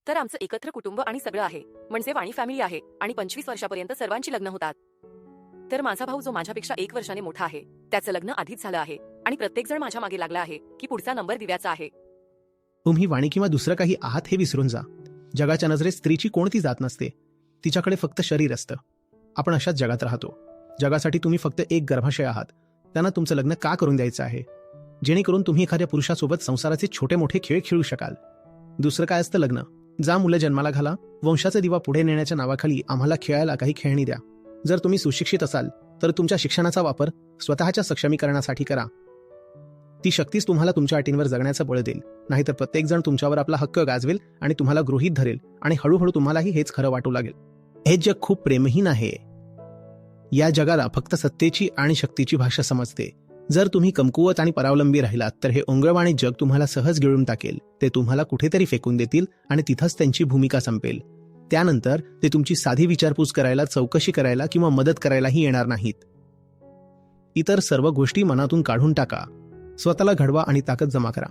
तर आमचं एकत्र कुटुंब आणि सगळं आहे, म्हणजे वाणी फॅमिली आहे आणि 25 वर्षापर्यंत सर्वांची लग्न होतात. तर माझा भाऊ जो माझ्यापेक्षा 1 वर्षाने मोठा आहे, त्याचं लग्न आधीच झालं आहे आणि प्रत्येकजण माझ्या मागे लागला आहे की पुढचा नंबर दिव्याचा आहे. तुम्ही वाणी किंवा दुसरं काही आहात हे विसरून जा. जगाच्या नजरेत स्त्रीची कोणती जात नसते, तिच्याकडे फक्त शरीर असतं. आपण अशाच जगात राहतो. जगासाठी तुम्ही फक्त एक गर्भाशय आहात. त्यांना तुमचं लग्न का करून द्यायचं आहे, जेणेकरून तुम्ही एखाद्या पुरुषासोबत संसाराचे छोटे मोठे खेळ खेळू शकाल. दुसरं काय असतं लग्न? जा मुलं जन्माला घाला, वंशाचा दिवा पुढे नेण्याच्या नावाखाली आम्हाला खेळायला काही खेळणी द्या. जर तुम्ही सुशिक्षित असाल तर तुमच्या शिक्षणाचा वापर स्वतःच्या सक्षमीकरणासाठी करा. ती शक्तीच तुम्हाला तुमच्या अटींवर जगण्याचं बळ देईल. नाहीतर प्रत्येकजण तुमच्यावर आपला हक्क गाजवेल आणि तुम्हाला गृहीत धरेल आणि हळूहळू तुम्हालाही हेच खरं वाटू लागेल. हे जग खूप प्रेमहीन आहे. या जगाला फक्त सत्तेची आणि शक्तीची भाषा समजते. जर तुम्ही कमकुवत आणि परावलंबी राहिलात तर हे ओंगळवाणी जग तुम्हाला सहज गिळून टाकेल. ते तुम्हाला कुठेतरी फेकून देतील आणि तिथंच त्यांची भूमिका संपेल. त्यानंतर ते तुमची साधी विचारपूस करायला, चौकशी करायला किंवा मदत करायलाही येणार नाहीत. इतर सर्व गोष्टी मनातून काढून टाका. स्वतःला घडवा आणि ताकद जमा करा.